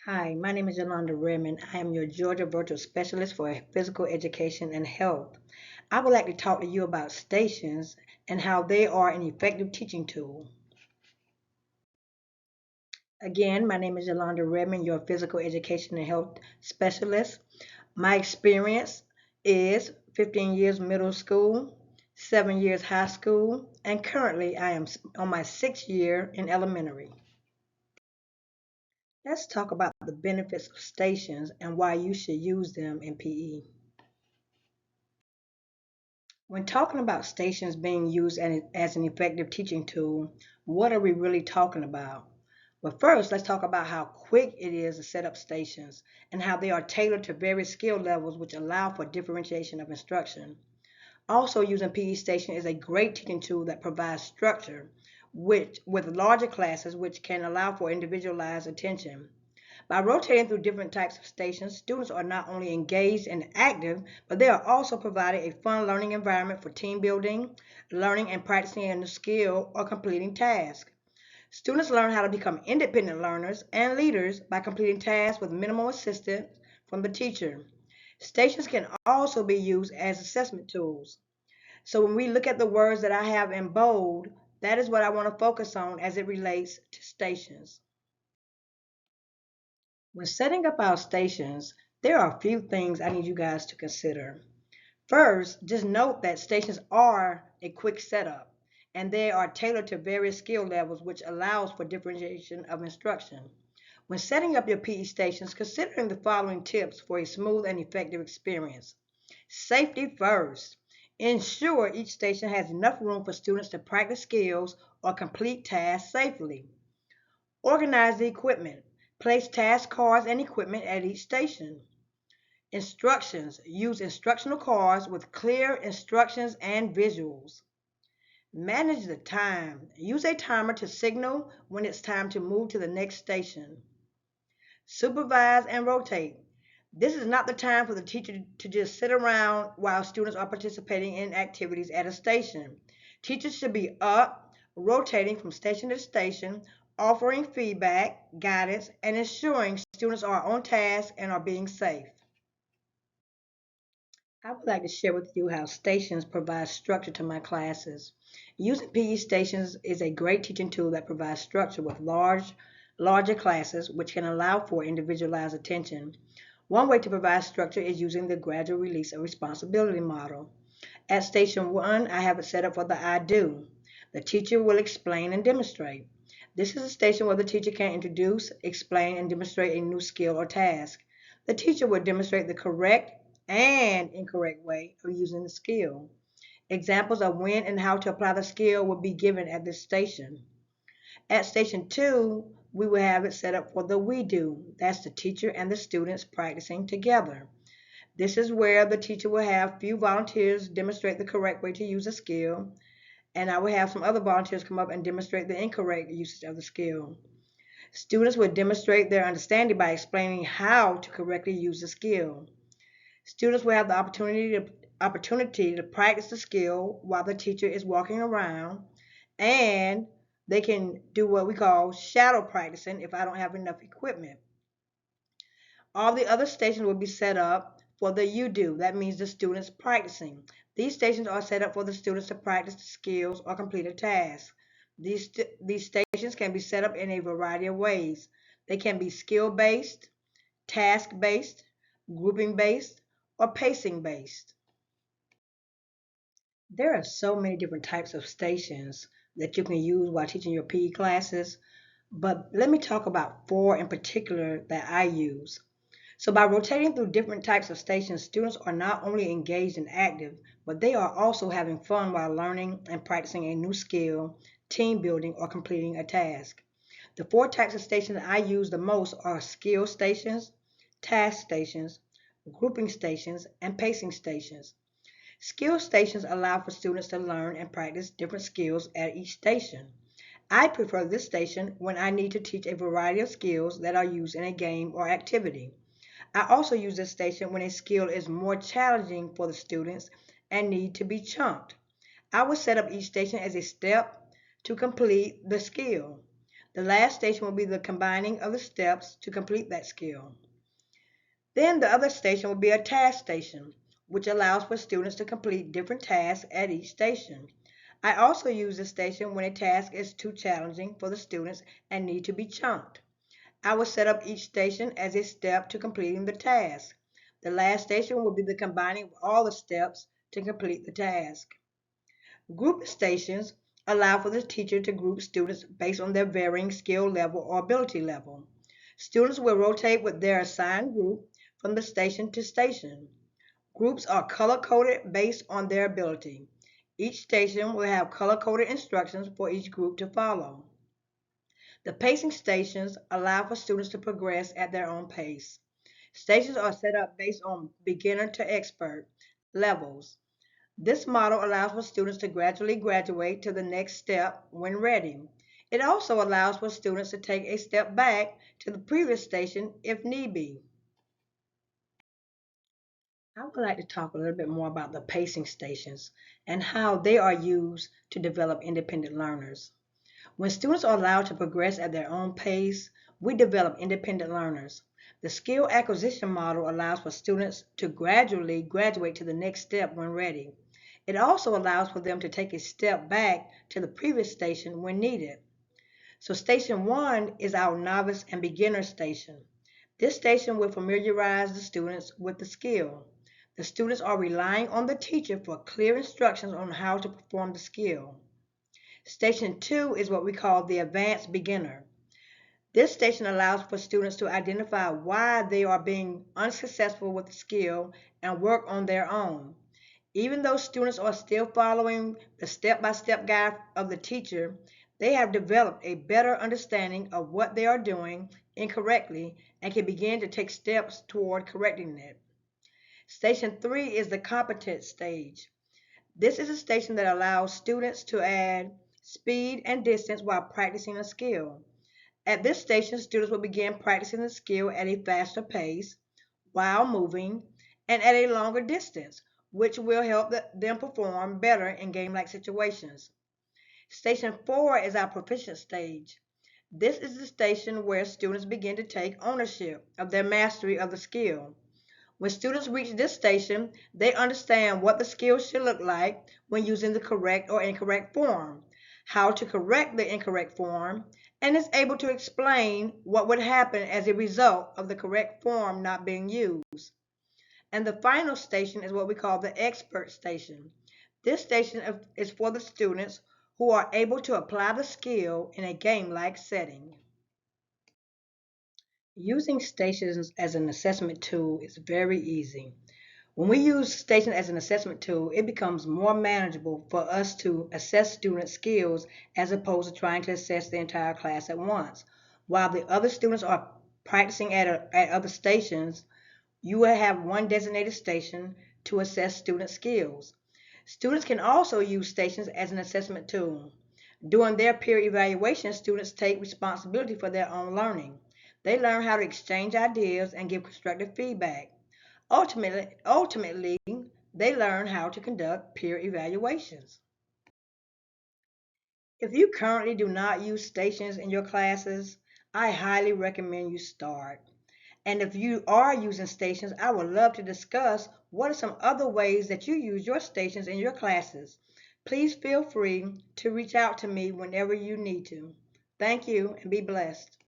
Hi, my name is Yolanda Redmond. I am your Georgia Virtual Specialist for Physical Education and Health. I would like to talk to you about stations and how they are an effective teaching tool. Again, my name is Yolanda Redmond, your Physical Education and Health Specialist. My experience is 15 years middle school, 7 years high school, and currently I am on my 6th year in elementary. Let's talk about the benefits of stations and why you should use them in PE. When talking about stations being used as an effective teaching tool, what are we really talking about? Well, first, let's talk about how quick it is to set up stations and how they are tailored to various skill levels which allow for differentiation of instruction. Also, using PE station is a great teaching tool that provides structure with larger classes which can allow for individualized attention. By rotating through different types of stations, students are not only engaged and active, but they are also provided a fun learning environment for team building, learning and practicing a new skill, or completing tasks. Students learn how to become independent learners and leaders by completing tasks with minimal assistance from the teacher. Stations can also be used as assessment tools. So when we look at the words that I have in bold, that is what I want to focus on as it relates to stations. When setting up our stations, there are a few things I need you guys to consider. First, just note that stations are a quick setup and they are tailored to various skill levels, which allows for differentiation of instruction. When setting up your PE stations, considering the following tips for a smooth and effective experience. Safety first. Ensure each station has enough room for students to practice skills or complete tasks safely. Organize the equipment. Place task cards and equipment at each station. Instructions. Use instructional cards with clear instructions and visuals. Manage the time. Use a timer to signal when it's time to move to the next station. Supervise and rotate. This is not the time for the teacher to just sit around while students are participating in activities at a station. Teachers should be up, rotating from station to station, offering feedback, guidance, and ensuring students are on task and are being safe. I would like to share with you how stations provide structure to my classes. Using PE stations is a great teaching tool that provides structure with larger classes, which can allow for individualized attention. One way to provide structure is using the gradual release of responsibility model. At station one, I have it set up for the I do. The teacher will explain and demonstrate. This is a station where the teacher can introduce, explain, and demonstrate a new skill or task. The teacher will demonstrate the correct and incorrect way of using the skill. Examples of when and how to apply the skill will be given at this station. At station two, we will have it set up for the we do. That's the teacher and the students practicing together. This is where the teacher will have few volunteers demonstrate the correct way to use a skill, and I will have some other volunteers come up and demonstrate the incorrect usage of the skill. Students will demonstrate their understanding by explaining how to correctly use the skill. Students will have the opportunity to practice the skill while the teacher is walking around, and they can do what we call shadow practicing if I don't have enough equipment. All the other stations will be set up for the you do. That means the students practicing. These stations are set up for the students to practice the skills or complete a task. These stations can be set up in a variety of ways. They can be skill based, task based, grouping based, or pacing based. There are so many different types of stations that you can use while teaching your PE classes, but let me talk about four in particular that I use. So by rotating through different types of stations, students are not only engaged and active, but they are also having fun while learning and practicing a new skill, team building, or completing a task. The four types of stations I use the most are skill stations, task stations, grouping stations, and pacing stations. Skill stations allow for students to learn and practice different skills at each station. I prefer this station when I need to teach a variety of skills that are used in a game or activity. I also use this station when a skill is more challenging for the students and need to be chunked. I will set up each station as a step to complete the skill. The last station will be the combining of the steps to complete that skill. Then the other station will be a task station, which allows for students to complete different tasks at each station. I also use this station when a task is too challenging for the students and need to be chunked. I will set up each station as a step to completing the task. The last station will be the combining of all the steps to complete the task. Group stations allow for the teacher to group students based on their varying skill level or ability level. Students will rotate with their assigned group from the station to station. Groups are color-coded based on their ability. Each station will have color-coded instructions for each group to follow. The pacing stations allow for students to progress at their own pace. Stations are set up based on beginner to expert levels. This model allows for students to gradually graduate to the next step when ready. It also allows for students to take a step back to the previous station if need be. I would like to talk a little bit more about the pacing stations and how they are used to develop independent learners. When students are allowed to progress at their own pace, we develop independent learners. The skill acquisition model allows for students to gradually graduate to the next step when ready. It also allows for them to take a step back to the previous station when needed. So station 1 is our novice and beginner station. This station will familiarize the students with the skill. The students are relying on the teacher for clear instructions on how to perform the skill. Station 2 is what we call the advanced beginner. This station allows for students to identify why they are being unsuccessful with the skill and work on their own. Even though students are still following the step-by-step guide of the teacher, they have developed a better understanding of what they are doing incorrectly and can begin to take steps toward correcting it. Station 3 is the competence stage. This is a station that allows students to add speed and distance while practicing a skill. At this station, students will begin practicing the skill at a faster pace while moving and at a longer distance, which will help them perform better in game-like situations. Station 4 is our proficient stage. This is the station where students begin to take ownership of their mastery of the skill. When students reach this station, they understand what the skill should look like when using the correct or incorrect form, how to correct the incorrect form, and is able to explain what would happen as a result of the correct form not being used. And the final station is what we call the expert station. This station is for the students who are able to apply the skill in a game-like setting. Using stations as an assessment tool is very easy. When we use stations as an assessment tool, it becomes more manageable for us to assess student skills as opposed to trying to assess the entire class at once. While the other students are practicing at other stations, you will have one designated station to assess student skills. Students can also use stations as an assessment tool. During their peer evaluation, students take responsibility for their own learning. They learn how to exchange ideas and give constructive feedback. Ultimately, they learn how to conduct peer evaluations. If you currently do not use stations in your classes, I highly recommend you start. And if you are using stations, I would love to discuss what are some other ways that you use your stations in your classes. Please feel free to reach out to me whenever you need to. Thank you and be blessed.